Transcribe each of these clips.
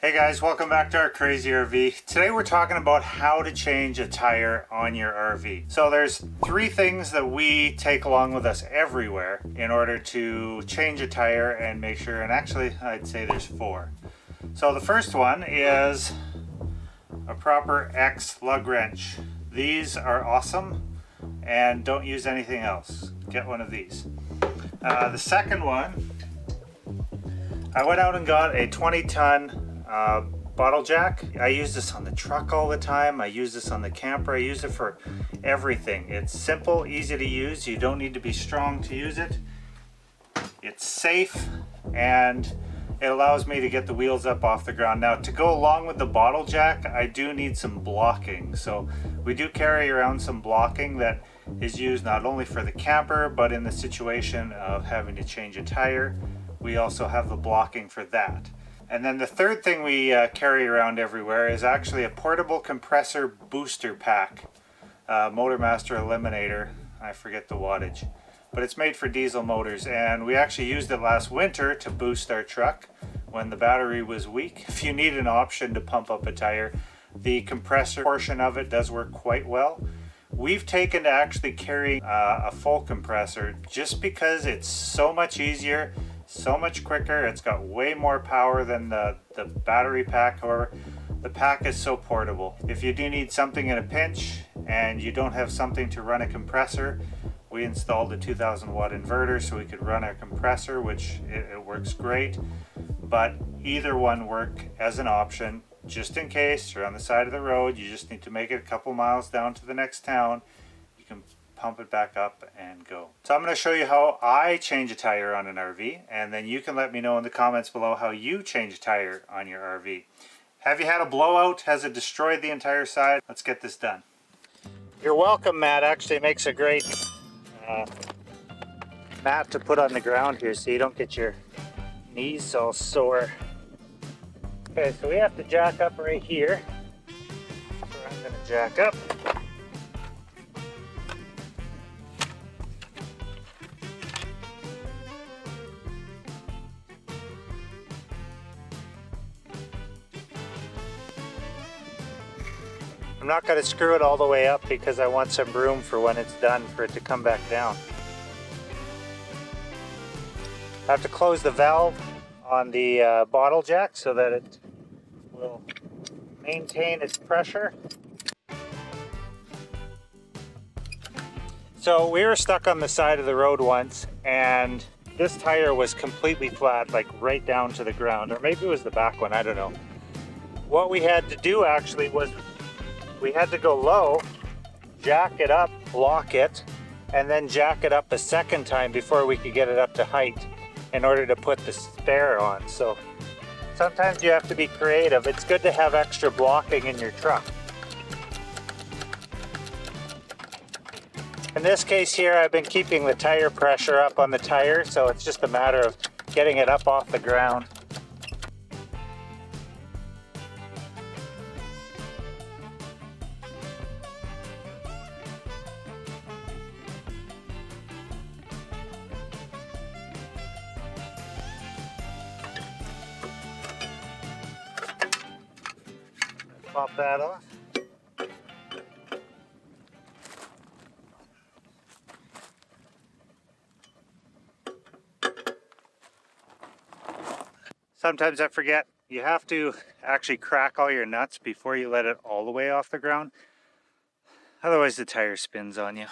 Hey guys, welcome back to our crazy RV. Today we're talking about how to change a tire on your RV. So there's three things that we take along with us everywhere in order to change a tire and make sure, and actually I'd say there's four. So the first one is a proper X lug wrench. These are awesome and don't use anything else. Get one of these. The second one, I went out and got a 20-ton bottle jack. I use this on the truck all the time. I use this on the camper. I use it for everything. It's simple, easy to use. You don't need to be strong to use it. It's safe and it allows me to get the wheels up off the ground. Now, to go along with the bottle jack, I do need some blocking. So we do carry around some blocking that is used not only for the camper, but in the situation of having to change a tire. We also have the blocking for that. And then the third thing we carry around everywhere is actually a portable compressor booster pack. Motormaster Eliminator, I forget the wattage, but it's made for diesel motors, and we actually used it last winter to boost our truck when the battery was weak. If you need an option to pump up a tire, the compressor portion of it does work quite well. We've taken to actually carry a full compressor just because it's so much easier, so much quicker. It's got way more power than the battery pack. However, the pack is so portable. If you do need something in a pinch and you don't have something to run a compressor, we installed a 2000 watt inverter so we could run our compressor, which it works great. But either one work as an option, just in case you're on the side of the road, you just need to make it a couple miles down to the next town. You can pump it back up and go. So I'm going to show you how I change a tire on an RV, and then you can let me know in the comments below how you change a tire on your RV. Have you had a blowout? Has it destroyed the entire side? Let's get this done. You're welcome, Matt. Actually makes a great mat to put on the ground here so you don't get your knees all sore. Okay, so we have to jack up right here. So I'm going to jack up. I'm not going to screw it all the way up because I want some room for when it's done for it to come back down. I have to close the valve on the bottle jack so that it will maintain its pressure. So we were stuck on the side of the road once, and this tire was completely flat, like right down to the ground, or maybe it was the back one, I don't know. What we had to do actually was we had to go low, jack it up, lock it, and then jack it up a second time before we could get it up to height in order to put the spare on. So sometimes you have to be creative. It's good to have extra blocking in your truck. In this case here, I've been keeping the tire pressure up on the tire, so it's just a matter of getting it up off the ground. Pop that off. Sometimes I forget you have to actually crack all your nuts before you let it all the way off the ground. Otherwise the tire spins on you.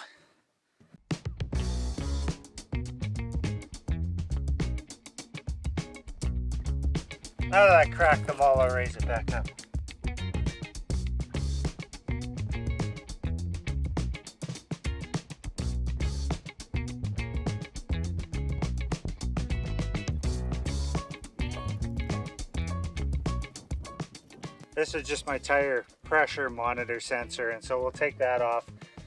Now that I cracked them all, I'll raise it back up. This is just my tire pressure monitor sensor, and so we'll take that off.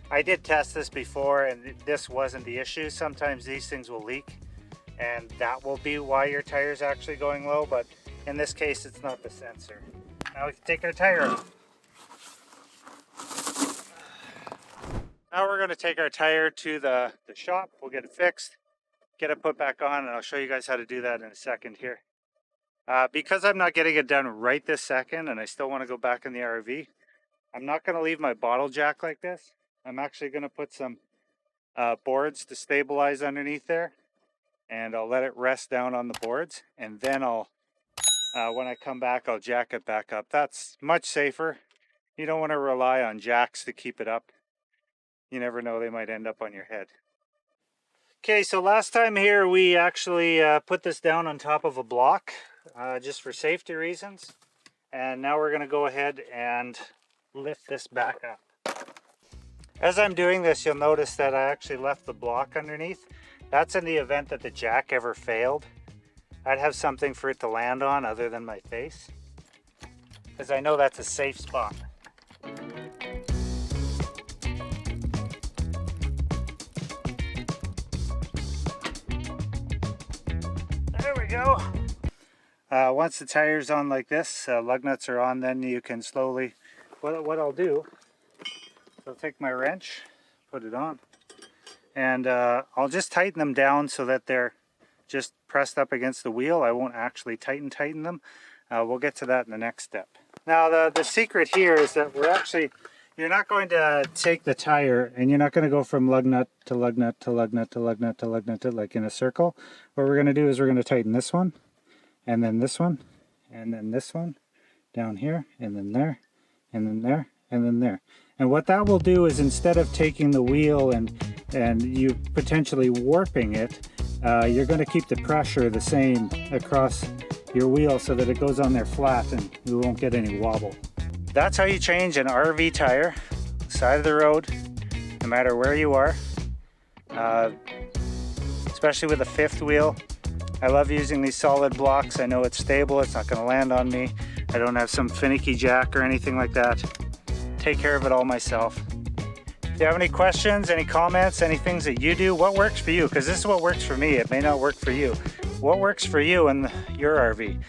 I did test this before and this wasn't the issue. Sometimes these things will leak and that will be why your tire is actually going low, but in this case it's not the sensor. Now we can take our tire off. Now we're going to take our tire to the shop. We'll get it fixed, get it put back on, and I'll show you guys how to do that in a second here. Because I'm not getting it done right this second and I still want to go back in the RV, I'm not going to leave my bottle jack like this. I'm actually going to put some boards to stabilize underneath there, and I'll let it rest down on the boards, and then when I come back, I'll jack it back up. That's much safer. You don't want to rely on jacks to keep it up. You never know, they might end up on your head. Okay, so last time here we actually put this down on top of a block just for safety reasons. And now we're going to go ahead and lift this back up. As I'm doing this, you'll notice that I actually left the block underneath. That's in the event that the jack ever failed. I'd have something for it to land on other than my face, because I know that's a safe spot. There we go. Once the tire's on like this, lug nuts are on, then you can slowly, what I'll do, I'll take my wrench, put it on, and I'll just tighten them down so that they're just pressed up against the wheel. I won't actually tighten them. We'll get to that in the next step. Now the secret here is that you're not going to take the tire and you're not going to go from lug nut to lug nut to lug nut to lug nut to lug nut to, like in a circle. What we're going to do is we're going to tighten this one, and then this one, and then this one, down here, and then there, and then there, and then there. And what that will do is, instead of taking the wheel and you potentially warping it, you're going to keep the pressure the same across your wheel so that it goes on there flat and you won't get any wobble. That's how you change an RV tire, side of the road, no matter where you are, especially with a fifth wheel. I love using these solid blocks. I know it's stable, it's not going to land on me. I don't have some finicky jack or anything like that. Take care of it all myself. If you have any questions, any comments, any things that you do, what works for you? Because this is what works for me. It may not work for you. What works for you in your RV?